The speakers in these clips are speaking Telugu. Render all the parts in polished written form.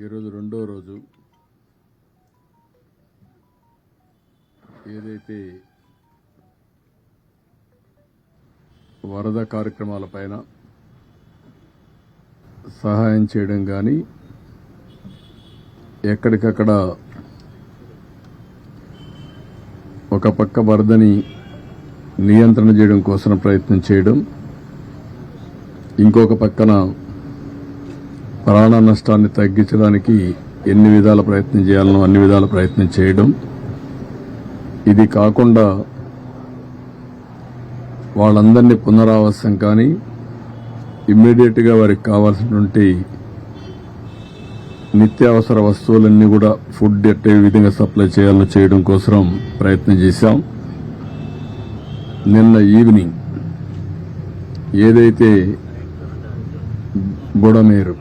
ఈరోజు రెండో రోజు. ఏదైతే వరద కార్యక్రమాలపైన సహాయం చేయడం కానీ ఎక్కడికక్కడ ఒక పక్క వరదని నియంత్రణ చేయడం కోసం ప్రయత్నం చేయడం, ఇంకొక పక్కన ప్రాణ నష్టాన్ని తగ్గించడానికి ఎన్ని విధాల ప్రయత్నం చేయాలనో అన్ని విధాల ప్రయత్నం చేయడం, ఇది కాకుండా వాళ్ళందరినీ పునరావాసం కానీ ఇమ్మీడియట్గా వారికి కావాల్సినటువంటి నిత్యావసర వస్తువులన్నీ కూడా ఫుడ్ ఎట్టే విధంగా సప్లై చేయాలో చేయడం కోసం ప్రయత్నం చేశాం. నిన్న ఈవినింగ్ ఏదైతే బుడమేరు,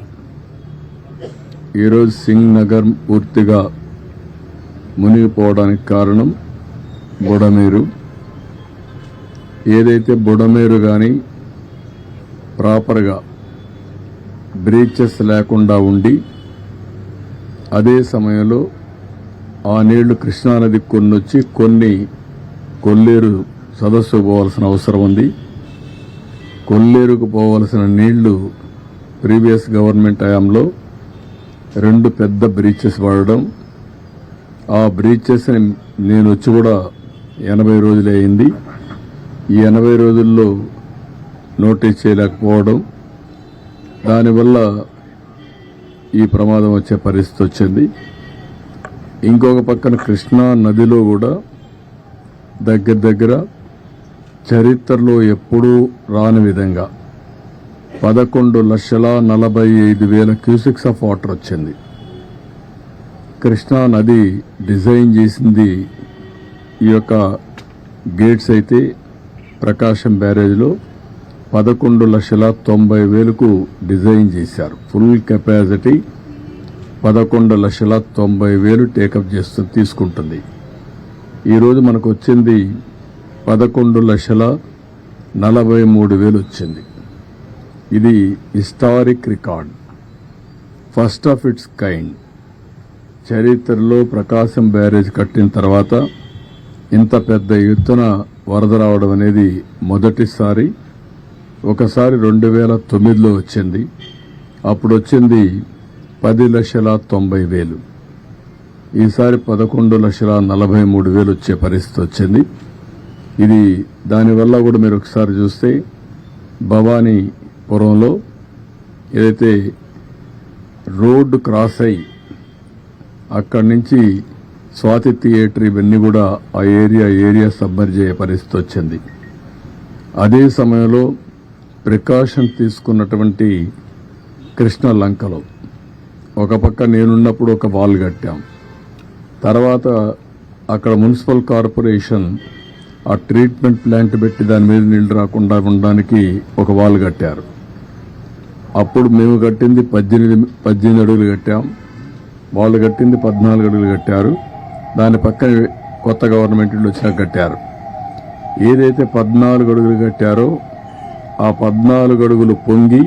ఈరోజు సింగ్ నగర్ పూర్తిగా మునిగిపోవడానికి కారణం బుడమేరు. ఏదైతే బుడమేరు కానీ ప్రాపర్గా బ్రీచెస్ లేకుండా ఉండి అదే సమయంలో ఆ నీళ్లు కృష్ణానది కొన్నొచ్చి కొన్ని కొల్లేరు సదస్సు పోవాల్సిన అవసరం ఉంది. కొల్లేరుకు పోవాల్సిన నీళ్లు ప్రీవియస్ గవర్నమెంట్ హయాంలో 2 పెద్ద బ్రీచెస్ వాడడం, ఆ బ్రీచెస్ నేను వచ్చి కూడా 80 రోజులే అయింది. ఈ 80 రోజుల్లో నోటీస్ చేయలేకపోవడం, దానివల్ల ఈ ప్రమాదం వచ్చే పరిస్థితి వచ్చింది. ఇంకొక పక్కన కృష్ణా నదిలో కూడా దగ్గర చరిత్రలో ఎప్పుడూ రాని విధంగా 11,45,000 క్యూసెక్స్ ఆఫ్ వాటర్ వచ్చింది. కృష్ణా నది డిజైన్ చేసింది ఈ యొక్క గేట్స్ అయితే ప్రకాశం బ్యారేజ్లో 11,90,000కు డిజైన్ చేశారు. ఫుల్ కెపాసిటీ 11,90,000 టేకప్ తీసుకుంటుంది. ఈరోజు మనకు వచ్చింది 11,43,000 వచ్చింది. ఇది historic record, first of it's kind. చరిత్రలో ప్రకాశం బ్యారేజ్ కట్టిన తర్వాత ఇంత పెద్ద ఎత్తున వరద రావడం అనేది మొదటిసారి. ఒకసారి 2009లో వచ్చింది, అప్పుడు వచ్చింది 10,90,000. ఈసారి 11,43,000 వచ్చే పరిస్థితి వచ్చింది. ఇది దానివల్ల కూడా మీరు ఒకసారి చూస్తే భవానీపురంలో ఏదైతే రోడ్డు క్రాస్ అయ్యి అక్కడి నుంచి స్వాతి థియేటర్ ఇవన్నీ కూడా ఆ ఏరియా సబ్మర్జ్ అయ్యే పరిస్థితి వచ్చింది. అదే సమయంలో ప్రికాషన్ తీసుకున్నటువంటి కృష్ణ లంకలో ఒక పక్క నేనున్నప్పుడు ఒక వాల్ కట్టాం. తర్వాత అక్కడ మున్సిపల్ కార్పొరేషన్ ఆ ట్రీట్మెంట్ ప్లాంట్ పెట్టి దాని మీద నీళ్లు రాకుండా ఉండడానికి ఒక వాల్ కట్టారు. అప్పుడు మేము కట్టింది 18 అడుగులు కట్టాం, వాళ్ళు కట్టింది 14 అడుగులు కట్టారు. దాని పక్కన కొత్త గవర్నమెంట్ వచ్చినాక కట్టారు. ఏదైతే 14 అడుగులు కట్టారో ఆ 14 అడుగులు పొంగి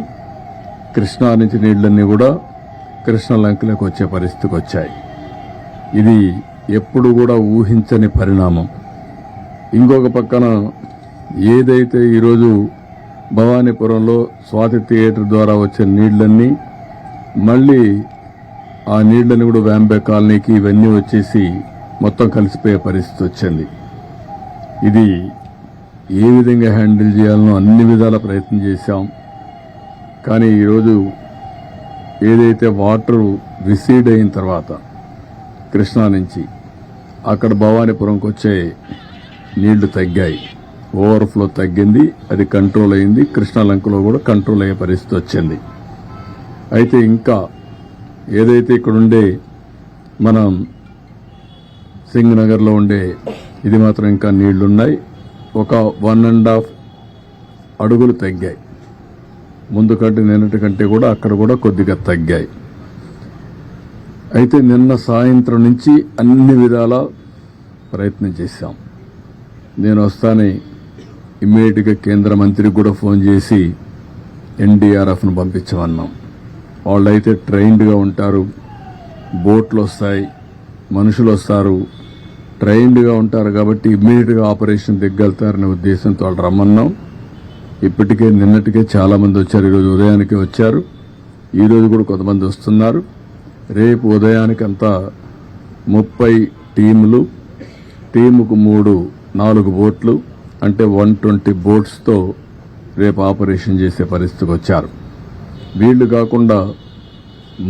కృష్ణా నుంచి నీళ్లన్నీ కూడా కృష్ణ లంకలోకి వచ్చే పరిస్థితికి వచ్చాయి. ఇది ఎప్పుడు కూడా ఊహించని పరిణామం. ఇంకొక పక్కన ఏదైతే ఈరోజు భవానీపురంలో స్వాతి థియేటర్ ద్వారా వచ్చే నీళ్లన్నీ మళ్ళీ ఆ నీళ్లని కూడా వ్యాంబే కాలనీకి ఇవన్నీ వచ్చేసి మొత్తం కలిసిపోయే పరిస్థితి వచ్చింది. ఇది ఏ విధంగా హ్యాండిల్ చేయాలనో అన్ని విధాల ప్రయత్నం చేశాం. కానీ ఈరోజు ఏదైతే వాటర్ రిసీడ్ అయిన తర్వాత కృష్ణా నుంచి అక్కడ భవానీపురంకి వచ్చే నీళ్లు తగ్గాయి, ఓవర్ఫ్లో తగ్గింది, అది కంట్రోల్ అయింది. కృష్ణా లంకలో కూడా కంట్రోల్ అయ్యే పరిస్థితి వచ్చింది. అయితే ఇంకా ఏదైతే ఇక్కడ ఉండే మనం సింగ్ నగర్లో ఉండే ఇది మాత్రం ఇంకా నీళ్లున్నాయి. ఒక 1.5 అడుగులు తగ్గాయి. ముందు కంటే నిన్నటి కంటే కూడా అక్కడ కూడా కొద్దిగా తగ్గాయి. అయితే నిన్న సాయంత్రం నుంచి అన్ని విధాల ప్రయత్నం చేశాం. నేను వస్తానే ఇమ్మీడియట్గా కేంద్ర మంత్రికి కూడా ఫోన్ చేసి ఎన్డీఆర్ఎఫ్ను పంపించమన్నాం. వాళ్ళైతే ట్రైన్డ్గా ఉంటారు, బోట్లు వస్తాయి, మనుషులు వస్తారు, ట్రైన్డ్గా ఉంటారు కాబట్టి ఇమ్మీడియట్గా ఆపరేషన్ దిగ్గలుతారనే ఉద్దేశంతో వాళ్ళు రమ్మన్నాం. ఇప్పటికే నిన్నటికే చాలా మంది వచ్చారు, ఈరోజు ఉదయానికి వచ్చారు, ఈరోజు కూడా కొంతమంది వస్తున్నారు. రేపు ఉదయానికంతా 30 టీములు, టీముకు 4 బోట్లు అంటే 120 బోట్స్తో రేపు ఆపరేషన్ చేసే పరిస్థితికి వచ్చారు. వీళ్లు కాకుండా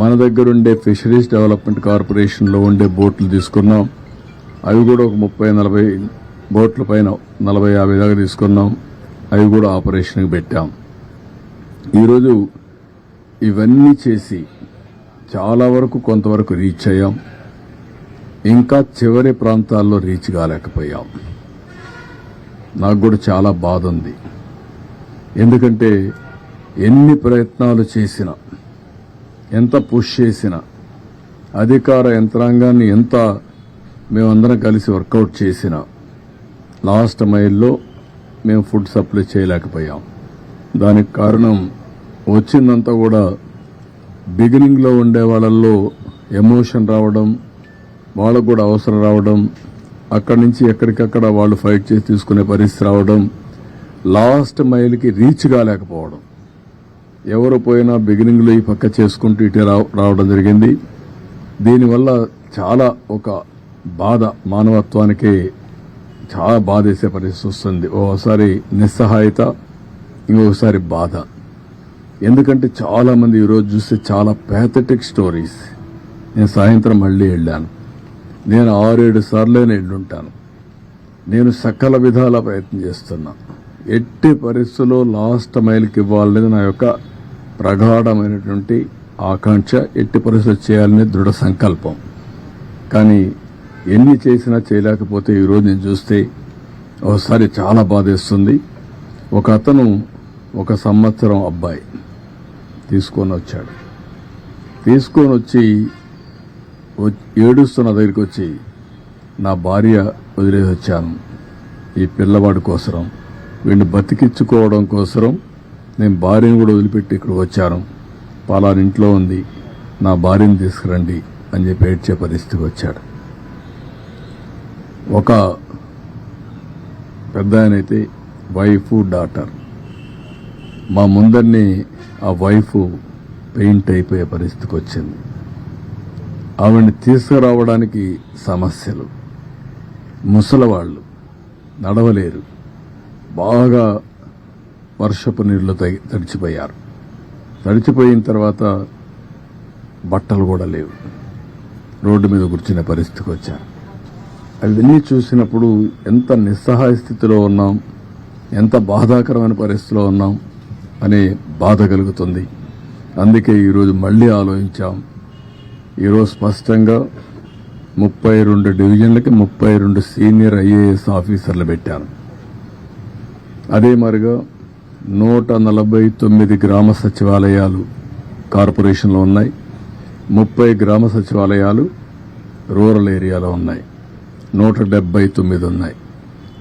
మన దగ్గరుండే ఫిషరీస్ డెవలప్మెంట్ కార్పొరేషన్లో ఉండే బోట్లు తీసుకున్నాం. అవి కూడా ఒక 30-40 బోట్ల పైన 40-50 దాకా తీసుకున్నాం. అవి కూడా ఆపరేషన్కి పెట్టాం. ఈరోజు ఇవన్నీ చేసి చాలా వరకు కొంతవరకు రీచ్ అయ్యాం. ఇంకా చివరి ప్రాంతాల్లో రీచ్ కాలేకపోయాం. నాకు కూడా చాలా బాధ ఉంది. ఎందుకంటే ఎన్ని ప్రయత్నాలు చేసినా, ఎంత పుష్ చేసినా, అధికార యంత్రాంగాన్ని ఎంత మేమందరం కలిసి వర్కౌట్ చేసినా లాస్ట్ మైల్లో మేము ఫుడ్ సప్లై చేయలేకపోయాం. దానికి కారణం వచ్చిందంతా కూడా బిగినింగ్లో ఉండే వాళ్ళల్లో ఎమోషన్ రావడం, వాళ్ళకు కూడా అవసరం రావడం, అక్కడి నుంచి ఎక్కడికక్కడ వాళ్ళు ఫైట్ చేసి తీసుకునే పరిస్థితి రావడం, లాస్ట్ మైల్కి రీచ్ కాలేకపోవడం. ఎవరు పోయినా బిగినింగ్లో ఈ పక్క చేసుకుంటూ ఇటే రావడం జరిగింది. దీనివల్ల చాలా ఒక బాధ, మానవత్వానికి చాలా బాధేసే పరిస్థితి వస్తుంది. ఓసారి నిస్సహాయత, ఇంకొకసారి బాధ. ఎందుకంటే చాలా మంది ఈరోజు చూస్తే చాలా ప్యాథటిక్ స్టోరీస్. నేను సాయంత్రం మళ్ళీ వెళ్ళాను. నేను 6-7 సార్లు వెళ్ళుంటాను. నేను సకల విధాల ప్రయత్నం చేస్తున్నా. ఎట్టి పరిస్థితుల్లో లాస్ట్ మైల్కి ఇవ్వాలనేది నా యొక్క ప్రగాఢమైనటువంటి ఆకాంక్ష. ఎట్టి పరిస్థితులు చేయాలనే దృఢ సంకల్పం. కానీ ఎన్ని చేసినా చేయలేకపోతే ఈరోజు నేను చూస్తే ఒకసారి చాలా బాధేస్తుంది. ఒక అతను 1 సంవత్సరం అబ్బాయి తీసుకొని వచ్చాడు. తీసుకొని వచ్చి ఏడుస్తున్న దగ్గరికి వచ్చి, నా భార్య వదిలేసి వచ్చాను, ఈ పిల్లవాడి కోసం, వీడిని బతికించుకోవడం కోసం నేను భార్యను కూడా వదిలిపెట్టి ఇక్కడికి వచ్చాను, పలానా ఇంట్లో ఉంది, నా భార్యను తీసుకురండి అని చెప్పి ఏడ్చే పరిస్థితికి వచ్చాడు. ఒక పెద్ద ఆయనైతే వైఫ్, డాటర్, మా ముందరిని ఆ వైఫ్ పెయింట్ అయిపోయే పరిస్థితికి వచ్చింది. ఆవిడ్ని తీసుకురావడానికి సమస్యలు. ముసలవాళ్ళు నడవలేరు, బాగా వర్షపు నీళ్లు తడిచిపోయారు. తడిచిపోయిన తర్వాత బట్టలు కూడా లేవు, రోడ్డు మీద కూర్చునే పరిస్థితికి వచ్చారు. అవన్నీ చూసినప్పుడు ఎంత నిస్సహాయ స్థితిలో ఉన్నాం, ఎంత బాధాకరమైన పరిస్థితిలో ఉన్నాం అనే బాధ కలుగుతుంది. అందుకే ఈరోజు మళ్లీ ఆలోచించాం. ఈరోజు స్పష్టంగా 32 డివిజన్లకి 32 సీనియర్ IAS ఆఫీసర్లు పెట్టాను. అదే మరిగా 149 గ్రామ సచివాలయాలు కార్పొరేషన్లో ఉన్నాయి. 30 గ్రామ సచివాలయాలు రూరల్ ఏరియాలో ఉన్నాయి. 179 ఉన్నాయి.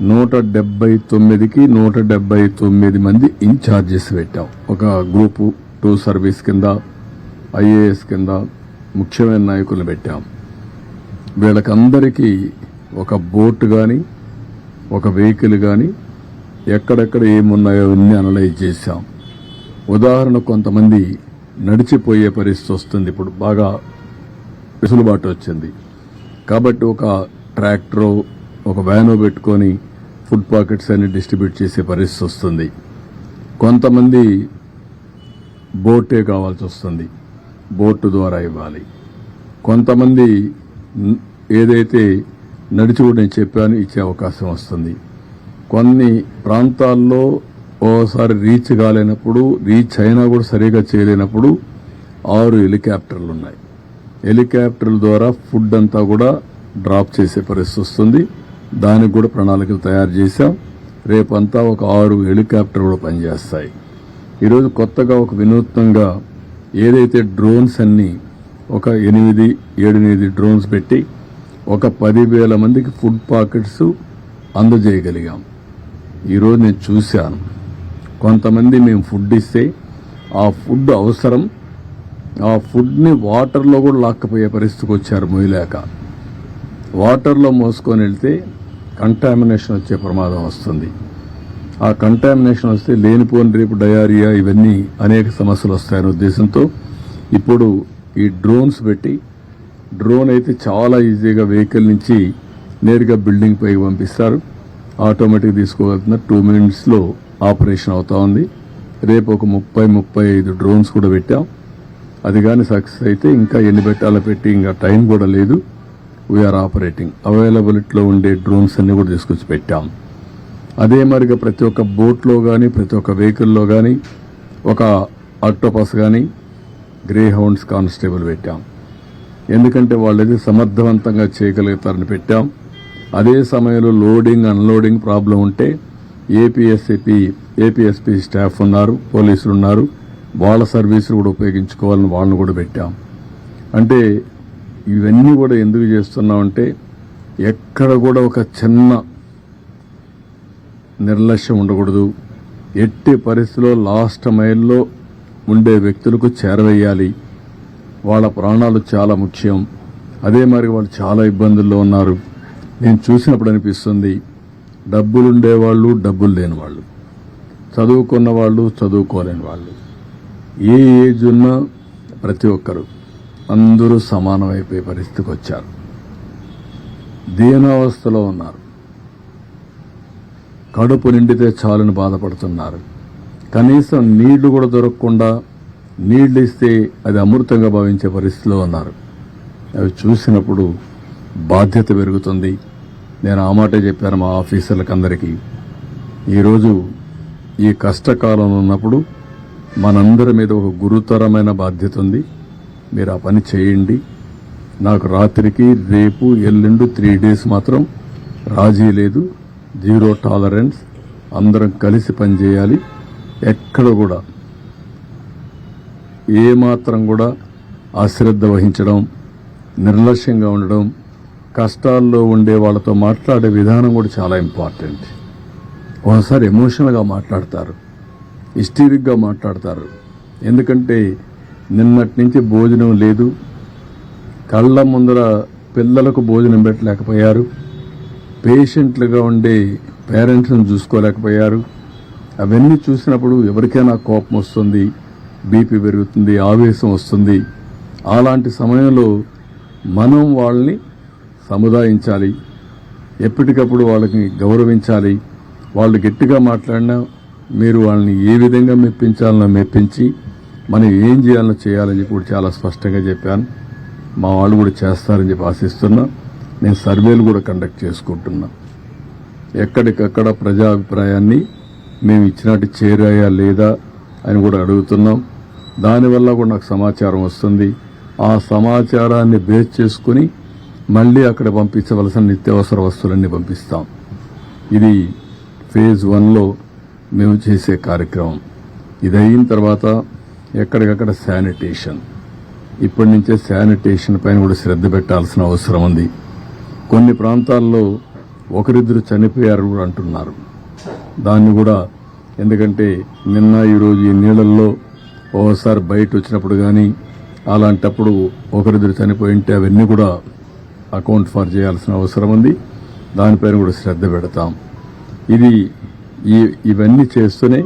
179కి 179 మంది ఇన్ఛార్జెస్ పెట్టాం. ఒక గ్రూపు 2 సర్వీస్ కింద, IAS కింద ముఖ్యమైన నాయకులు పెట్టాం. వీళ్ళకందరికీ ఒక బోట్ కానీ, ఒక వెహికల్ కానీ, ఎక్కడెక్కడ ఏమున్నాయో అన్నీ అనలైజ్ చేశాం. ఉదాహరణ, కొంతమంది నడిచిపోయే పరిస్థితి వస్తుంది. ఇప్పుడు బాగా వెసులుబాటు వచ్చింది కాబట్టి ఒక ట్రాక్టరో ఒక వ్యానో పెట్టుకొని ఫుడ్ పాకెట్స్ అన్ని డిస్ట్రిబ్యూట్ చేసే పరిస్థితి వస్తుంది. కొంతమంది బోటే కావాల్సి వస్తుంది, బోటు ద్వారా ఇవ్వాలి. కొంతమంది ఏదైతే నడిచి కూడా నేను చెప్పాను ఇచ్చే అవకాశం వస్తుంది. కొన్ని ప్రాంతాల్లో ఓసారి రీచ్ కాలేనప్పుడు, రీచ్ అయినా కూడా సరిగా చేయలేనప్పుడు 6 హెలికాప్టర్లు ఉన్నాయి. హెలికాప్టర్ల ద్వారా ఫుడ్ అంతా కూడా డ్రాప్ చేసే పరిస్థితి వస్తుంది. దానికి కూడా ప్రణాళికలు తయారు చేశాం. రేపంతా ఒక 6 హెలికాప్టర్ కూడా పనిచేస్తాయి. ఈరోజు కొత్తగా ఒక వినూత్నంగా ఏదైతే డ్రోన్స్ అన్ని ఒక 8-8 డ్రోన్స్ పెట్టి ఒక 10,000 మందికి ఫుడ్ పాకెట్స్ అందజేయగలిగాం. ఈరోజు నేను చూశాను, కొంతమంది మేము ఫుడ్ ఇస్తే ఆ ఫుడ్ అవసరం ఆ ఫుడ్ని వాటర్లో కూడా లాక్కపోయే పరిస్థితికి వచ్చారు మోయలేక. వాటర్లో మోసుకొని వెళ్తే కంటామినేషన్ వచ్చే ప్రమాదం వస్తుంది. ఆ కంటామినేషన్ వస్తే లేనిపోని రేపు డయారియా ఇవన్నీ అనేక సమస్యలు వస్తాయనే ఉద్దేశంతో ఇప్పుడు ఈ డ్రోన్స్ పెట్టి, డ్రోన్ అయితే చాలా ఈజీగా వెహికల్ నుంచి నేరుగా బిల్డింగ్ పైకి పంపిస్తారు. ఆటోమేటిక్ తీసుకోగలుగుతున్నారు. 2 minutesలో ఆపరేషన్ అవుతా ఉంది. రేపు ఒక 30-35 డ్రోన్స్ కూడా పెట్టాం. అది కానీ సక్సెస్ అయితే ఇంకా ఎన్ని పెట్టాలో పెట్టి ఇంకా టైం కూడా లేదు. We are operating. అవైలబిలిటీలో ఉండే డ్రోన్స్ అన్ని కూడా తీసుకొచ్చి పెట్టాం. అదే మరిగా ప్రతి ఒక్క బోట్లో కానీ ప్రతి ఒక్క వెహికల్లో కానీ ఒక ఆక్టోపస్ కానీ గ్రే హౌండ్స్ కానిస్టేబుల్ పెట్టాం. ఎందుకంటే వాళ్ళది సమర్థవంతంగా చేయగలుగుతారని పెట్టాం. అదే సమయంలో లోడింగ్ అన్లోడింగ్ ప్రాబ్లం ఉంటే ఏపీఎస్పీ స్టాఫ్ ఉన్నారు, పోలీసులు ఉన్నారు, వాళ్ళ సర్వీసులు కూడా ఉపయోగించుకోవాలని వాళ్ళని కూడా పెట్టాం. అంటే ఇవన్నీ కూడా ఎందుకు చేస్తున్నామంటే ఎక్కడ కూడా ఒక చిన్న నిర్లక్ష్యం ఉండకూడదు. ఎట్టి పరిస్థితిలో లాస్ట్ మైల్లో ఉండే వ్యక్తులకు చేరవేయాలి. వాళ్ళ ప్రాణాలు చాలా ముఖ్యం. అదే మరి వాళ్ళు చాలా ఇబ్బందుల్లో ఉన్నారు. నేను చూసినప్పుడు అనిపిస్తుంది, డబ్బులుండేవాళ్ళు, డబ్బులు లేని వాళ్ళు, చదువుకున్న వాళ్ళు, చదువుకోలేని వాళ్ళు, ఏ ఏజ్ ఉన్నా ప్రతి ఒక్కరు అందరూ సమానమైపోయే పరిస్థితికి వచ్చారు. దీనావస్థలో ఉన్నారు. కడుపు నిండితే చాలని బాధపడుతున్నారు. కనీసం నీళ్లు కూడా దొరకకుండా నీళ్లు ఇస్తే అది అమృతంగా భావించే పరిస్థితిలో ఉన్నారు. అవి చూసినప్పుడు బాధ్యత పెరుగుతుంది. నేను ఆ మాటే చెప్పాను మా ఆఫీసర్లకు అందరికీ. ఈరోజు ఈ కష్టకాలంలో ఉన్నప్పుడు మనందరి మీద ఒక గురుతరమైన బాధ్యత ఉంది. మీరు ఆ పని చేయండి. నాకు రాత్రికి రేపు ఎల్లుండి 3 days మాత్రం రాజీ లేదు. 0 tolerance. అందరం కలిసి పనిచేయాలి. ఎక్కడ కూడా ఏమాత్రం కూడా అశ్రద్ధ వహించడం, నిర్లక్ష్యంగా ఉండడం, కష్టాల్లో ఉండే వాళ్ళతో మాట్లాడే విధానం కూడా చాలా ఇంపార్టెంట్. ఒకసారి ఎమోషనల్గా మాట్లాడతారు, హిస్టీరిక్గా మాట్లాడతారు. ఎందుకంటే నిన్నటి నుంచి భోజనం లేదు, కళ్ళ ముందర పిల్లలకు భోజనం పెట్టలేకపోయారు, పేషెంట్లుగా ఉండే పేరెంట్స్ని చూసుకోలేకపోయారు. అవన్నీ చూసినప్పుడు ఎవరికైనా కోపం వస్తుంది, బీపీ పెరుగుతుంది, ఆవేశం వస్తుంది. అలాంటి సమయంలో మనం వాళ్ళని సముదాయించాలి, ఎప్పటికప్పుడు వాళ్ళకి గౌరవించాలి. వాళ్ళు గట్టిగా మాట్లాడినా మీరు వాళ్ళని ఏ విధంగా మెప్పించాలనో మెప్పించి మనం ఏం చేయాలనో చేయాలని చెప్పి కూడా చాలా స్పష్టంగా చెప్పాను. మా వాళ్ళు కూడా చేస్తారని చెప్పి ఆశిస్తున్నా. నేను సర్వేలు కూడా కండక్ట్ చేసుకుంటున్నా. ఎక్కడికక్కడ ప్రజాభిప్రాయాన్ని మేము ఇచ్చినట్టు చేరాయా లేదా అని కూడా అడుగుతున్నాం. దానివల్ల కూడా నాకు సమాచారం వస్తుంది. ఆ సమాచారాన్ని బేస్ చేసుకుని మళ్ళీ అక్కడ పంపించవలసిన నిత్యావసర వస్తువులన్నీ పంపిస్తాం. ఇది phase 1లో మేము చేసే కార్యక్రమం. ఇది అయిన తర్వాత ఎక్కడికక్కడ శానిటేషన్, ఇప్పటి నుంచే శానిటేషన్ పైన కూడా శ్రద్ధ పెట్టాల్సిన అవసరం ఉంది. కొన్ని ప్రాంతాల్లో ఒకరిద్దరు చనిపోయారు కూడా అంటున్నారు. దాన్ని కూడా, ఎందుకంటే నిన్న ఈరోజు ఈ నీళ్ళల్లో ఓసారి బయట వచ్చినప్పుడు కానీ అలాంటప్పుడు ఒకరిద్దరు చనిపోయింటే అవన్నీ కూడా అకౌంట్ ఫర్ చేయాల్సిన అవసరం ఉంది. దానిపైన కూడా శ్రద్ధ పెడతాం. ఇవన్నీ చేస్తూనే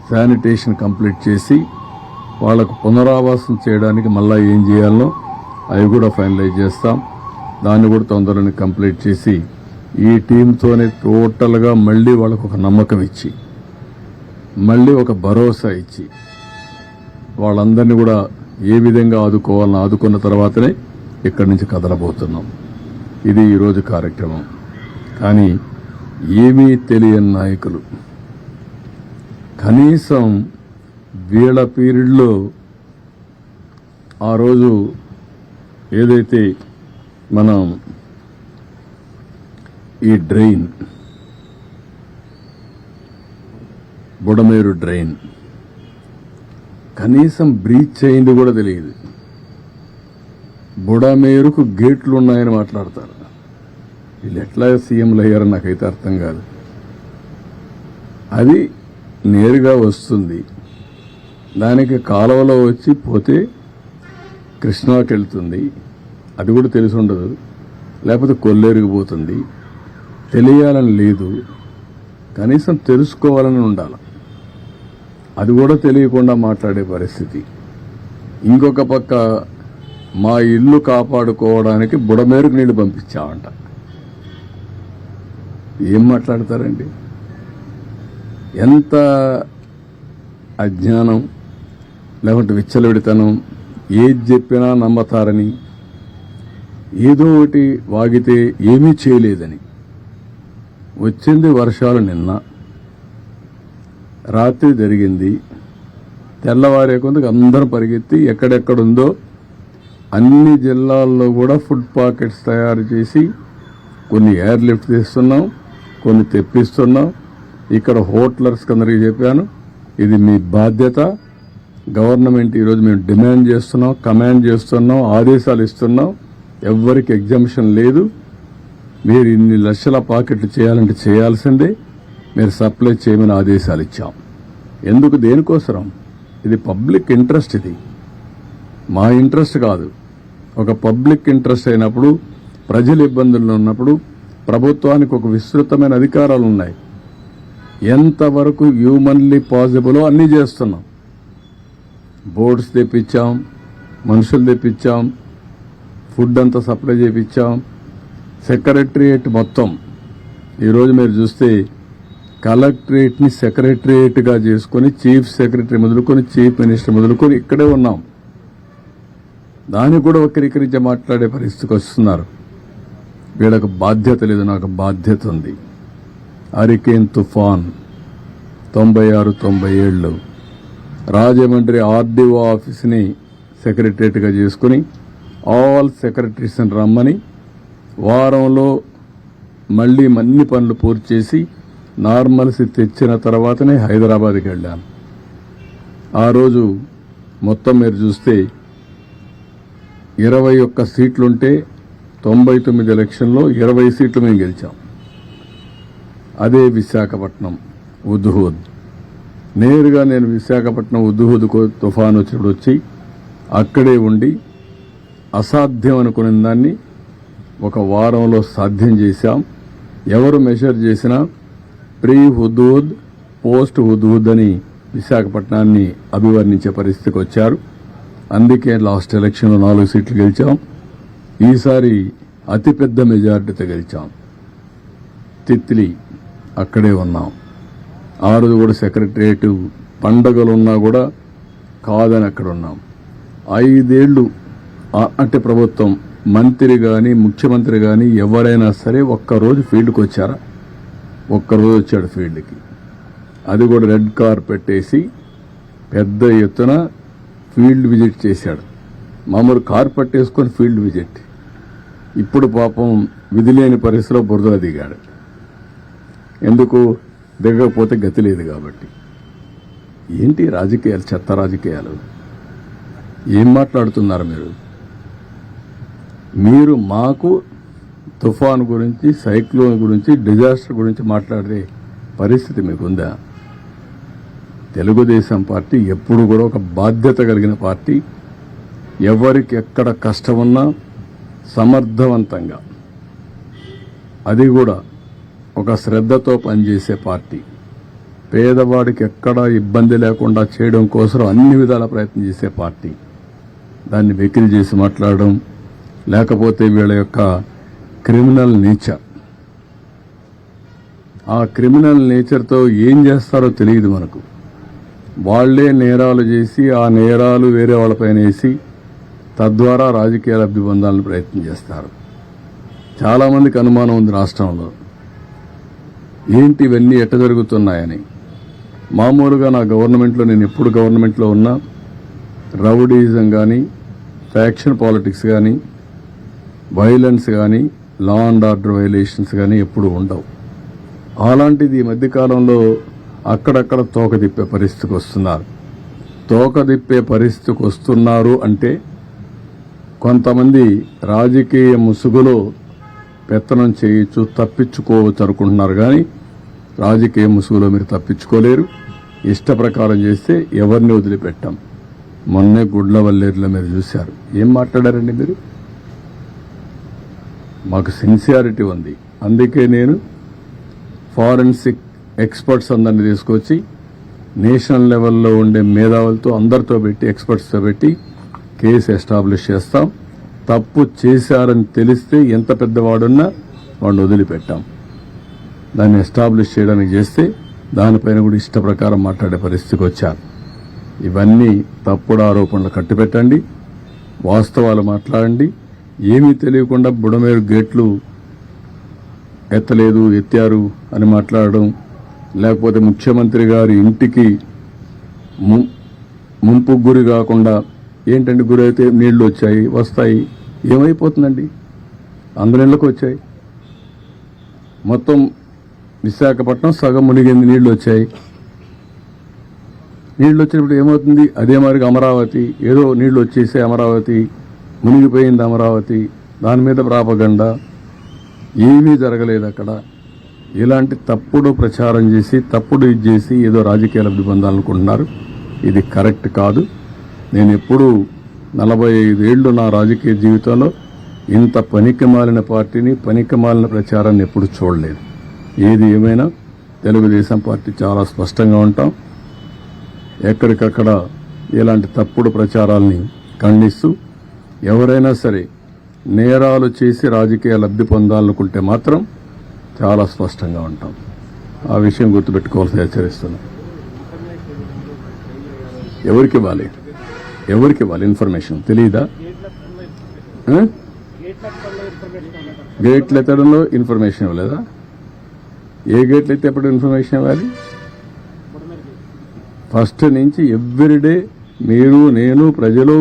శానిటేషన్ కంప్లీట్ చేసి వాళ్లకు పునరావాసం చేయడానికి మళ్ళా ఏం చేయాలనో అవి కూడా ఫైనలైజ్ చేస్తాం. దాన్ని కూడా తొందరగా కంప్లీట్ చేసి ఈ టీంతోనే టోటల్గా మళ్ళీ వాళ్ళకు ఒక నమ్మకం ఇచ్చి, మళ్ళీ ఒక భరోసా ఇచ్చి వాళ్ళందరినీ కూడా ఏ విధంగా ఆదుకోవాలని ఆదుకున్న తర్వాతనే ఇక్కడి నుంచి కదలబోతున్నాం. ఇది ఈరోజు కార్యక్రమం. కానీ ఏమీ తెలియని నాయకులు కనీసం వీళ్ళ పీరియడ్లో ఆ రోజు ఏదైతే మనం ఈ డ్రైన్, బుడమేరు డ్రైన్ కనీసం బ్రీచ్ అయింది కూడా తెలియదు. బుడమేరుకు గేట్లు ఉన్నాయని మాట్లాడతారు. వీళ్ళు ఎట్లా సీఎంలు అయ్యారని నాకైతే అర్థం కాదు. అది నేరుగా వస్తుంది, దానికి కాలువలో వచ్చి పోతే కృష్ణాకి వెళ్తుంది, అది కూడా తెలిసి ఉండదు. లేకపోతే కొల్లేరుకి పోతుంది. తెలియాలని లేదు, కనీసం తెలుసుకోవాలని ఉండాలి. అది కూడా తెలియకుండా మాట్లాడే పరిస్థితి. ఇంకొక పక్క మా ఇల్లు కాపాడుకోవడానికి బుడమేరుకు నీళ్లు పంపించామంట. ఏం మాట్లాడతారండి? ఎంత అజ్ఞానం, లేకుంటే విచ్చలవిడితనం. ఏది చెప్పినా నమ్మతారని, ఏదో ఒకటి వాగితే ఏమీ చేయలేదని. వచ్చింది వర్షాలు నిన్న రాత్రి జరిగింది. తెల్లవారే కొందుకు అందరూ పరిగెత్తి ఎక్కడెక్కడుందో అన్ని జిల్లాల్లో కూడా ఫుడ్ పాకెట్స్ తయారు చేసి కొన్ని ఎయిర్ లిఫ్ట్ తీస్తున్నాం, కొన్ని తెప్పిస్తున్నాం. ఇక్కడ హోటలర్స్ అందరికీ చెప్పాను, ఇది మీ బాధ్యత. గవర్నమెంట్ ఈరోజు మేము డిమాండ్ చేస్తున్నాం, కమాండ్ చేస్తున్నాం, ఆదేశాలు ఇస్తున్నాం. ఎవ్వరికి ఎగ్జంప్షన్ లేదు. మీరు ఇన్ని లక్షల పాకెట్లు చేయాలంటే చేయాల్సిందే. మీరు సప్లై చేయమని ఆదేశాలు ఇచ్చాం. ఎందుకు? దేనికోసం? ఇది పబ్లిక్ ఇంట్రెస్ట్. ఇది మా ఇంట్రెస్ట్ కాదు. ఒక పబ్లిక్ ఇంట్రెస్ట్ అయినప్పుడు, ప్రజలు ఇబ్బందుల్లో ఉన్నప్పుడు ప్రభుత్వానికి ఒక విస్తృతమైన అధికారాలు ఉన్నాయి. ఎంతవరకు హ్యూమన్లీ పాసిబులో అన్నీ చేస్తున్నాం. బోర్డ్స్ తెప్పించాం, మనుషులు తెప్పించాం, ఫుడ్ అంతా సప్లై చేయించాం. సెక్రటరియేట్ మొత్తం ఈరోజు మీరు చూస్తే కలెక్టరేట్ని సెక్రటరియేట్గా చేసుకుని చీఫ్ సెక్రటరీ మొదలుకొని చీఫ్ మినిస్టర్ మొదలుకొని ఇక్కడే ఉన్నాం. దాన్ని కూడా వక్రీకరించి మాట్లాడే పరిస్థితికి వస్తున్నారు. వీళ్ళకు బాధ్యత లేదు, నాకు బాధ్యత ఉంది. హరికేన్ తుఫాన్ 96-97 రాజమండ్రి ఆర్డీఓ ఆఫీస్ని సెక్రటరియట్గా చేసుకుని ఆల్ సెక్రటరీస్ని రమ్మని వారంలో మళ్లీ అన్ని పనులు పూర్తి చేసి నార్మల్సీ తెచ్చిన తర్వాతనే హైదరాబాద్కి వెళ్ళాను. ఆ రోజు మొత్తం మీరు చూస్తే 21 సీట్లుంటే 99 ఎలక్షన్లో 20 సీట్లు మేము గెలిచాం. అదే విశాఖపట్నం ఉద్హూద్. నేరుగా నేను విశాఖపట్నం ఉద్హూద్ తుఫాను వచ్చినప్పుడు వచ్చి అక్కడే ఉండి అసాధ్యం అనుకునే దాన్ని ఒక వారంలో సాధ్యం చేశాం. ఎవరు మెషర్ చేసినా ప్రీ హుదూద్, పోస్ట్ హుదూద్ అని విశాఖపట్నాన్ని అభివర్ణించే పరిస్థితికి వచ్చారు. అందుకే లాస్ట్ ఎలక్షన్లో 4 సీట్లు గెలిచాం. ఈసారి అతిపెద్ద మెజారిటీతో గెలిచాం. తిత్లీ అక్కడే ఉన్నాం. ఆ రోజు కూడా సెక్రటరియట్ పండగలున్నా కూడా కాదని అక్కడ ఉన్నాం. 5 ఏళ్లు అంటే ప్రభుత్వం మంత్రి కానీ ముఖ్యమంత్రి కానీ ఎవరైనా సరే ఒక్కరోజు ఫీల్డ్కి వచ్చారా? ఒక్కరోజు వచ్చాడు ఫీల్డ్కి. అది కూడా రెడ్ కార్పెట్ వేసి పెద్ద ఎత్తున ఫీల్డ్ విజిట్ చేశాడు. మామూలు కార్పెట్ వేసుకొని ఫీల్డ్ విజిట్. ఇప్పుడు పాపం విధిలేని పరిస్థితిలో బురదలో దిగాడు. ఎందుకు? దిగకపోతే గతి లేదు కాబట్టి. ఏంటి రాజకీయాలు, చెత్త రాజకీయాలు? ఏం మాట్లాడుతున్నారు మీరు? మీరు మాకు తుఫాన్ గురించి, సైక్లోన్ గురించి, డిజాస్టర్ గురించి మాట్లాడే పరిస్థితి మీకుందా? తెలుగుదేశం పార్టీ ఎప్పుడు కూడా ఒక బాధ్యత కలిగిన పార్టీ. ఎవరికి ఎక్కడ కష్టమున్నా సమర్థవంతంగా, అది కూడా ఒక శ్రద్ధతో పనిచేసే పార్టీ. పేదవాడికి ఎక్కడా ఇబ్బంది లేకుండా చేయడం కోసం అన్ని విధాల ప్రయత్నం చేసే పార్టీ. దాన్ని వెకిలి చేసి మాట్లాడడం, లేకపోతే వీళ్ళ యొక్క క్రిమినల్ నేచర్, ఆ క్రిమినల్ నేచర్తో ఏం చేస్తారో తెలియదు మనకు. వాళ్లే నేరాలు చేసి ఆ నేరాలు వేరే వాళ్ళపైన వేసి తద్వారా రాజకీయ లబ్ధి పొందాలని ప్రయత్నం చేస్తారు. చాలామందికి అనుమానం ఉంది రాష్ట్రంలో, ఏంటి ఇవన్నీ ఎట్ట జరుగుతున్నాయని. మామూలుగా నా గవర్నమెంట్లో, నేను ఎప్పుడు గవర్నమెంట్లో ఉన్నా రౌడీజం కానీ, ఫ్యాక్షన్ పాలిటిక్స్ కానీ, వైలెన్స్ కానీ, లా అండ్ ఆర్డర్ వైలేషన్స్ కానీ ఎప్పుడు ఉండవు. అలాంటిది ఈ మధ్యకాలంలో అక్కడక్కడ తోక తిప్పే పరిస్థితికి వస్తున్నారు. తోక తిప్పే పరిస్థితికి వస్తున్నారు అంటే కొంతమంది రాజకీయ ముసుగులో పెత్తనం చేయొచ్చు, తప్పించుకోవచ్చు అనుకుంటున్నారు. కానీ రాజకీయ ముసుగులో మీరు తప్పించుకోలేరు. ఇష్ట ప్రకారం చేస్తే ఎవరిని వదిలిపెట్టాం. మొన్నే గుడ్లవల్లేరులో మీరు చూశారు. ఏం మాట్లాడారండి మీరు? మాకు సిన్సియారిటీ ఉంది. అందుకే నేను ఫారెన్సిక్ ఎక్స్పర్ట్స్ అందరినీ తీసుకొచ్చి నేషనల్ లెవెల్లో ఉండే మేధావులతో అందరితో పెట్టి ఎక్స్పర్ట్స్తో పెట్టి కేసు ఎస్టాబ్లిష్ చేస్తాం. తప్పు చేశారని తెలిస్తే ఎంత పెద్దవాడున్నా వాడిని వదిలిపెట్టాం. దాన్ని ఎస్టాబ్లిష్ చేయడానికి చేస్తే దానిపైన కూడా ఇష్ట ప్రకారం మాట్లాడే పరిస్థితికి వచ్చారు. ఇవన్నీ తప్పుడు ఆరోపణలు కట్టిపెట్టండి, వాస్తవాలు మాట్లాడండి. ఏమీ తెలియకుండా బుడమేరు గేట్లు ఎత్తలేదు, ఎత్తారు అని మాట్లాడడం, లేకపోతే ముఖ్యమంత్రి గారి ఇంటికి ముంపు గురి కాకుండా ఏంటంటే గురి అయితే నీళ్లు వచ్చాయి, వస్తాయి, ఏమైపోతుందండి? అందరిళ్ళకు వచ్చాయి. మొత్తం విశాఖపట్నం సగం మునిగింది, నీళ్లు వచ్చాయి. నీళ్లు వచ్చినప్పుడు ఏమవుతుంది? అదే మరిగా అమరావతి ఏదో నీళ్లు వచ్చేసే అమరావతి మునిగిపోయింది, అమరావతి దాని మీద ప్రాపగండా. ఏమీ జరగలేదు అక్కడ. ఇలాంటి తప్పుడు ప్రచారం చేసి తప్పుడు ఇది చేసి ఏదో రాజకీయ లబ్ధి పొందాలనుకుంటున్నారు. ఇది కరెక్ట్ కాదు. నేను ఎప్పుడూ 45 ఏళ్లు నా రాజకీయ జీవితంలో ఇంత పనికిమాలిన పార్టీని, పనికిమాలిన ప్రచారాన్ని ఎప్పుడు చూడలేదు. ఏది ఏమైనా తెలుగుదేశం పార్టీ చాలా స్పష్టంగా ఉంటాం. ఎక్కడికక్కడ ఇలాంటి తప్పుడు ప్రచారాల్ని ఖండిస్తూ ఎవరైనా సరే నేరాలు చేసి రాజకీయ లబ్ధి పొందాలనుకుంటే మాత్రం చాలా స్పష్టంగా ఉంటాం. ఆ విషయం గుర్తుపెట్టుకోవాల్సి హెచ్చరిస్తున్నాం. ఎవరికి ఇవ్వాలి ఇన్ఫర్మేషన్ తెలియదా? గేట్లు ఎత్తడంలో ఇన్ఫర్మేషన్ ఇవ్వలేదా? ఏ గేట్లు అయితే ఎప్పుడు ఇన్ఫర్మేషన్ ఇవ్వాలి? ఫస్ట్ నుంచి ఎవ్రీడే మీరు, నేను, ప్రజలు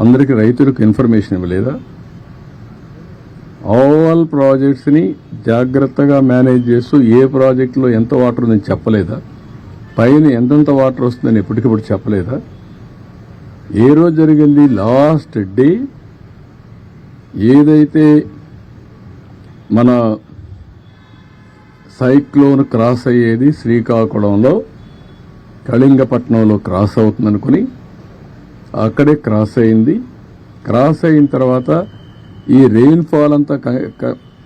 అందరికీ, రైతులకు ఇన్ఫర్మేషన్ ఇవ్వలేదా? ఆల్ ప్రాజెక్ట్స్ ని జాగ్రత్తగా మేనేజ్ చేస్తూ ఏ ప్రాజెక్టులో ఎంత వాటర్ ఉందని చెప్పలేదా? పైన ఎంతెంత వాటర్ వస్తుందని ఎప్పటికప్పుడు చెప్పలేదా? ఏ రోజు జరిగింది? లాస్ట్ డే ఏదైతే మన సైక్లోన్ క్రాస్ అయ్యేది శ్రీకాకుళంలో కళింగపట్నంలో క్రాస్ అవుతుందనుకుని అక్కడే క్రాస్ అయింది. క్రాస్ అయిన తర్వాత ఈ రెయిన్ ఫాల్ అంతా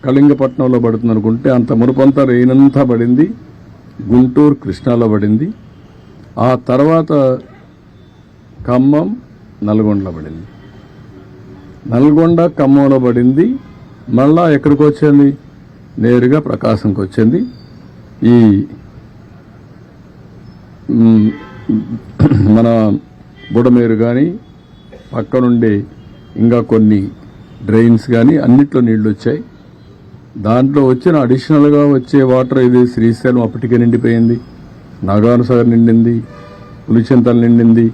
కళింగపట్నంలో పడుతుంది అనుకుంటే అంత మునుపంతా రెయిన్ అంతా పడింది గుంటూరు, కృష్ణాలో పడింది. ఆ తర్వాత ఖమ్మం, నల్గొండలో పడింది. నల్గొండ, ఖమ్మంలో పడింది. మళ్ళా ఎక్కడికి వచ్చింది? నేరుగా ప్రకాశంకి వచ్చింది. ఈ మన బుడమేరు కానీ పక్కనుండే ఇంకా కొన్ని డ్రైన్స్ కానీ అన్నిట్లో నీళ్లు వచ్చాయి. దాంట్లో వచ్చిన అడిషనల్గా వచ్చే వాటర్ ఇది శ్రీశైలం అప్పటికే నిండిపోయింది, నాగార్జునసాగర్ నిండింది, పులిచింతలు నిండింది.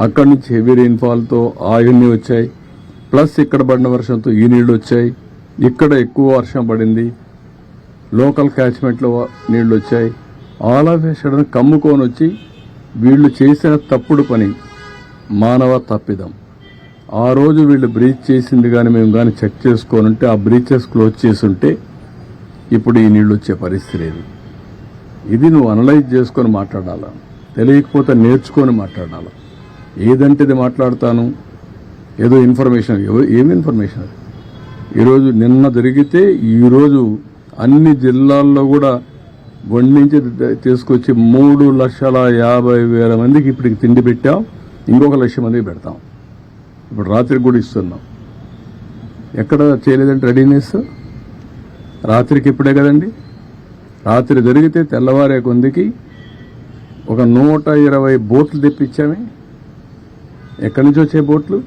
అక్కడి నుంచి హెవీ రెయిన్ఫాల్తో ఆయన్ని వచ్చాయి. ప్లస్ ఇక్కడ పడిన వర్షంతో ఈ నీళ్లు వచ్చాయి. ఇక్కడ ఎక్కువ వర్షం పడింది, లోకల్ క్యాచ్మెంట్లో నీళ్లు వచ్చాయి. ఆల్ ఆఫ్ ఏ సడన్ కమ్ముకొని వచ్చి వీళ్ళు చేసిన తప్పుడు పని మానవ తప్పిదం. ఆ రోజు వీళ్ళు బ్రీచ్ చేసింది కానీ మేము కానీ చెక్ చేసుకొని ఉంటే, ఆ బ్రీచెస్ క్లోజ్ చేసుంటే ఇప్పుడు ఈ నీళ్ళు వచ్చే పరిస్థితి లేదు. ఇది నువ్వు అనలైజ్ చేసుకొని మాట్లాడాలా, తెలియకపోతే నేర్చుకొని మాట్లాడాలా. ఏదంటే ఇది మాట్లాడతాను, ఏదో ఇన్ఫర్మేషన్. ఏమి ఇన్ఫర్మేషన్? ఈరోజు నిన్న జరిగితే ఈరోజు అన్ని జిల్లాల్లో కూడా వండించి తీసుకొచ్చి 3,50,000 మందికి ఇప్పటికి తిండి పెట్టాం. ఇంకొక 1,00,000 మందికి పెడతాం. ఇప్పుడు రాత్రికి కూడా ఇస్తున్నాం. ఎక్కడ చేయలేదంటే రెడీనెస్ రాత్రికి ఇప్పుడే కదండి. రాత్రి జరిగితే తెల్లవారే కొందికి ఒక 120 బోట్లు తెప్పించామే. ఎక్కడి నుంచి వచ్చే బోట్లు,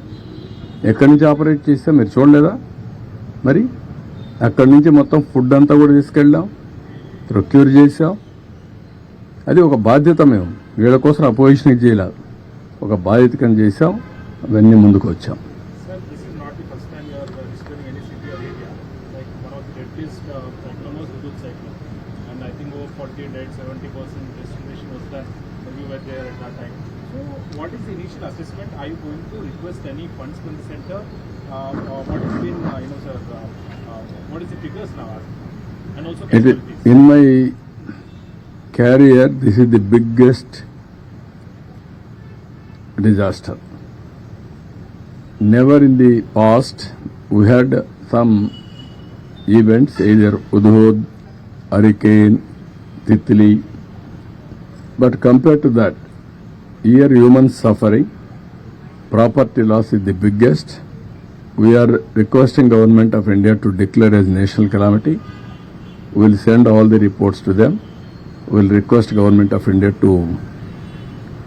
ఎక్కడి నుంచి ఆపరేట్ చేస్తాం మీరు చూడలేదా? మరి అక్కడి నుంచి మొత్తం ఫుడ్ అంతా కూడా తీసుకెళ్ళాం, ప్రొక్యూర్ చేసాం. అది ఒక బాధ్యత. మేము వీళ్ళ కోసం అపోజిషన్ చేయాల, ఒక బాధ్యతకం చేసాం. అవన్నీ ముందుకు వచ్చాం. What is the initial assessment? Are you going to request any funds from the center? What has been, sir, what is the figures now? And also in my career, this is the biggest disaster. Never in the past we had some events, either Hudhud, hurricane, Titli, but compared to that, here human suffering, property loss is the biggest. We are requesting Government of India to declare as national calamity. We will send all the reports to them. We will request Government of India to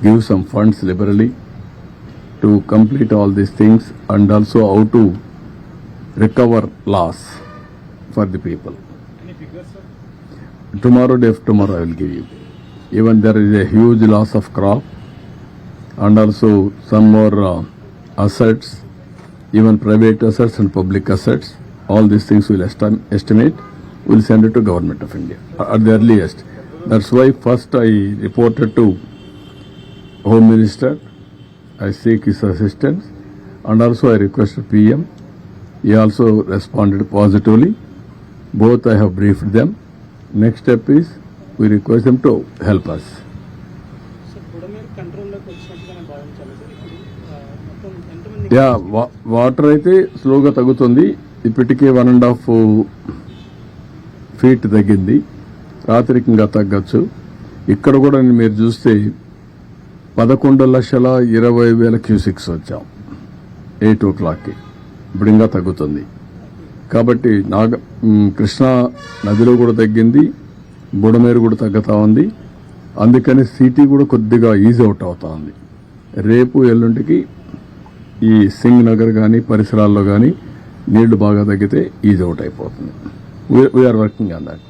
give some funds liberally to complete all these things, and also how to recover loss for the people. Any figures, sir? Tomorrow, day after tomorrow, I will give you. Even there is a huge loss of crop, and also some more assets, even private assets and public assets. All these things we will estimate. We will send it to Government of India at the earliest. That's why first I reported to Home Minister. I seek his assistance, and also I requested PM. He also responded positively. Both I have briefed them. Next step is we request them to help us. Sir Budameru కంట్రోల్లోకి వచ్చినట్టుగానే భావించాలి సార్. ఇప్పుడు మొత్తం ఎంతమంది యా వాటర్ అయితే స్లోగా తగ్గుతుంది. ఇప్పటికే 1.5 feet తగ్గింది. రాత్రికి ఇంకా తగ్గచ్చు. ఇక్కడ కూడా మీరు చూస్తే 11,20,000 క్యూసిక్స్ వచ్చాం 8 o'clockకి. ఇప్పుడు ఇంకా తగ్గుతుంది. కాబట్టి కృష్ణా నదిలో కూడా తగ్గింది, బుడమేరు కూడా తగ్గుతా ఉంది. అందుకని సిటీ కూడా కొద్దిగా ఈజ్ అవుట్ అవుతా ఉంది. రేపు ఎల్లుంటికి ఈ సింగ్ నగర్ కానీ పరిసరాల్లో కానీ నీళ్లు బాగా తగ్గితే ఈజ్ అవుట్ అయిపోతుంది. We are working on that.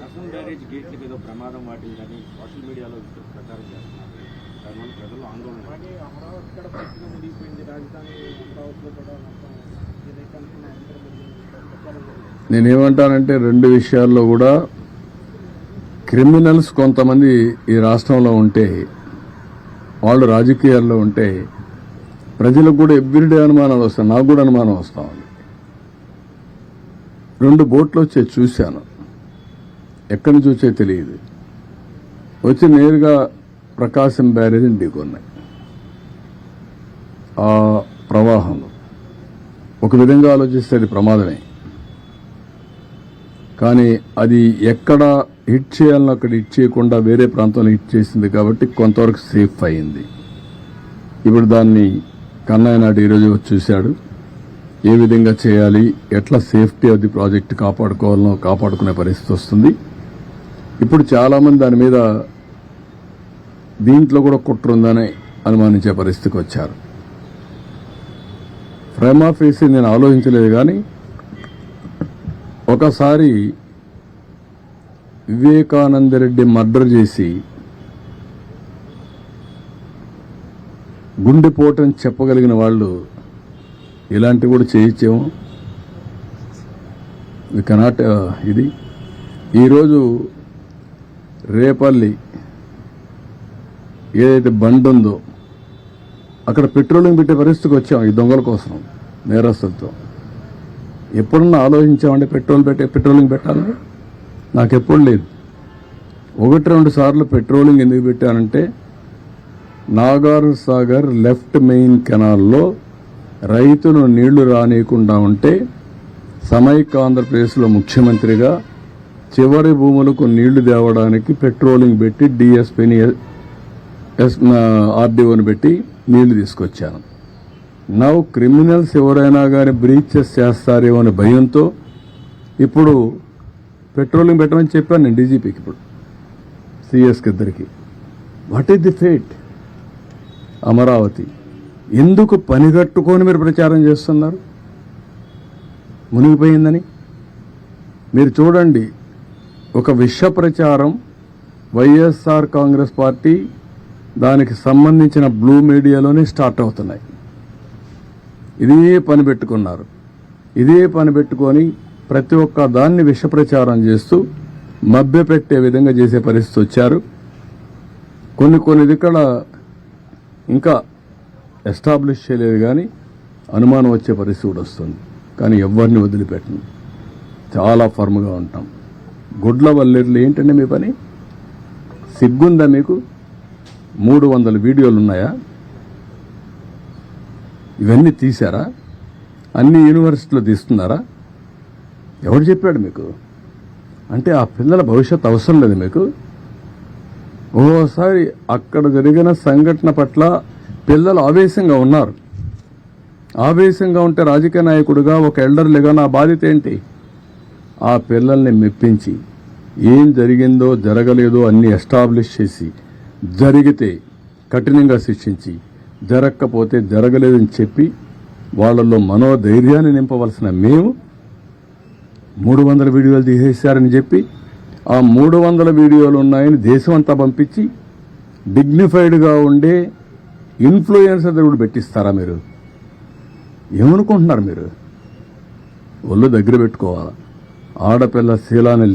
రసం బ్యారేజ్ గేట్లకి ఏదో ప్రమాదం వాటిందని సోషల్ మీడియాలో ప్రచారం చేస్తున్నారు. దానివల్ల ప్రజలు ఆందోళన. అలాగే అమరావతి కూడా పూర్తిగా మునిగిపోయింది. రాజధాని అమరావతిలో కూడా మొత్తం ఏదైతే అనుకున్న ప్రచారం జరిగింది. నేనేమంటానంటే రెండు విషయాల్లో కూడా క్రిమినల్స్ కొంతమంది ఈ రాష్ట్రంలో ఉంటే, వాళ్ళు రాజకీయాల్లో ఉంటే ప్రజలకు కూడా ఎవ్రీడే అనుమానాలు వస్తాయి. నాకు కూడా అనుమానం వస్తా ఉంది. 2 బోట్లు వచ్చే చూశాను, ఎక్కడి నుంచి వచ్చే తెలియదు. వచ్చి నేరుగా ప్రకాశం బ్యారేజ్ని ఢీకొన్నాయి. ఆ ప్రవాహంలో ఒక విధంగా ఆలోచిస్తే అది ప్రమాదమే, కానీ అది ఎక్కడ హిట్ చేయాలని అక్కడ హిట్ చేయకుండా వేరే ప్రాంతంలో హిట్ చేసింది కాబట్టి కొంతవరకు సేఫ్ అయింది. ఇప్పుడు దాన్ని కన్నయ్య నాయుడు ఈరోజు వచ్చి చూశాడు. ఏ విధంగా చేయాలి, ఎట్లా సేఫ్టీ ఆఫ్ ది ప్రాజెక్ట్ కాపాడుకోవాలనో కాపాడుకునే పరిస్థితి వస్తుంది. ఇప్పుడు చాలామంది దాని మీద దీంట్లో కూడా కుట్ర ఉందని అనుమానించే పరిస్థితికి వచ్చారు. ప్రైమా ఫేసి నేను ఆలోచించలేదు, కానీ ఒకసారి వివేకానంద రెడ్డి మర్డర్ చేసి గుండెపోటని చెప్పగలిగిన వాళ్ళు ఇలాంటివి కూడా చేయొచ్చేమో. వి కెనాట్ ఇది. ఈరోజు రేపల్లి ఏదైతే బండ్ ఉందో అక్కడ పెట్రోలింగ్ పెట్టే పరిస్థితికి వచ్చాం ఈ దొంగల కోసం, నేరస్తులతో. ఎప్పుడన్నా ఆలోచించామంటే పెట్రోలింగ్ పెట్టాలని? నాకెప్పుడు లేదు. 1-2 సార్లు పెట్రోలింగ్ ఎందుకు పెట్టానంటే, నాగార్జున సాగర్ లెఫ్ట్ మెయిన్ కెనాల్లో రైతులు నీళ్లు రానియకుండా ఉంటే సమైక్య ఆంధ్రప్రదేశ్లో ముఖ్యమంత్రిగా చివరి భూములకు నీళ్లు తేవడానికి పెట్రోలింగ్ పెట్టి డిఎస్పీని ఆర్డీఓని పెట్టి నీళ్లు తీసుకొచ్చాను. నౌ క్రిమినల్స్ ఎవరైనా కానీ బ్రీచెస్ చేస్తారేమో అనే భయంతో ఇప్పుడు పెట్రోలింగ్ పెట్టమని చెప్పాను నేను డీజీపీకి, ఇప్పుడు సిఎస్కి ఇద్దరికి. What is the fate? Amaravati ఎందుకు పనిగట్టుకొని మీరు ప్రచారం చేస్తున్నారు మునిగిపోయిందని? మీరు చూడండి, ఒక విష ప్రచారం వైఎస్ఆర్ కాంగ్రెస్ పార్టీ దానికి సంబంధించిన బ్లూ మీడియాలోనే స్టార్ట్ అవుతున్నాయి. ఇదే పని పెట్టుకున్నారు. ఇదే పని పెట్టుకొని ప్రతి ఒక్క దాన్ని విష ప్రచారం చేస్తూ మభ్యపెట్టే విధంగా చేసే పరిస్థితి వచ్చారు. కొన్ని ఇక్కడ ఇంకా ఎస్టాబ్లిష్ చేయలేదు, కానీ అనుమానం వచ్చే పరిస్థితి కూడా వస్తుంది. కానీ ఎవరిని వదిలిపెట్టను, చాలా ఫర్మ్గా ఉంటాం. గుడ్ల వల్లేర్లు ఏంటంటే మీ పని? సిగ్గుందా మీకు? 300 వీడియోలు ఉన్నాయా? ఇవన్నీ తీశారా? అన్ని యూనివర్సిటీలో తీస్తున్నారా? ఎవడు చెప్పాడు మీకు? అంటే ఆ పిల్లల భవిష్యత్తు అవసరం లేదు మీకు? ఓసారి అక్కడ జరిగిన సంఘటన పట్ల పిల్లలు ఆవేశంగా ఉన్నారు. ఆవేశంగా ఉంటే రాజకీయ నాయకుడిగా, ఒక ఎల్డర్లుగా నా బాధ్యత ఏంటి? ఆ పిల్లల్ని మెప్పించి ఏం జరిగిందో జరగలేదో అన్ని ఎస్టాబ్లిష్ చేసి, జరిగితే కఠినంగా శిక్షించి, జరగకపోతే జరగలేదని చెప్పి వాళ్ళల్లో మనోధైర్యాన్ని నింపవలసిన మేము 300 వీడియోలు తీసేశారని చెప్పి ఆ 300 వీడియోలు ఉన్నాయని దేశం అంతా పంపించి డిగ్నిఫైడ్గా ఉండే ఇన్ఫ్లుయెన్సర్ కూడా పెట్టిస్తారా మీరు? ఏమనుకుంటున్నారు మీరు? ఒళ్ళు దగ్గర పెట్టుకోవాలా? ఆడపిల్ల శీలాన్ని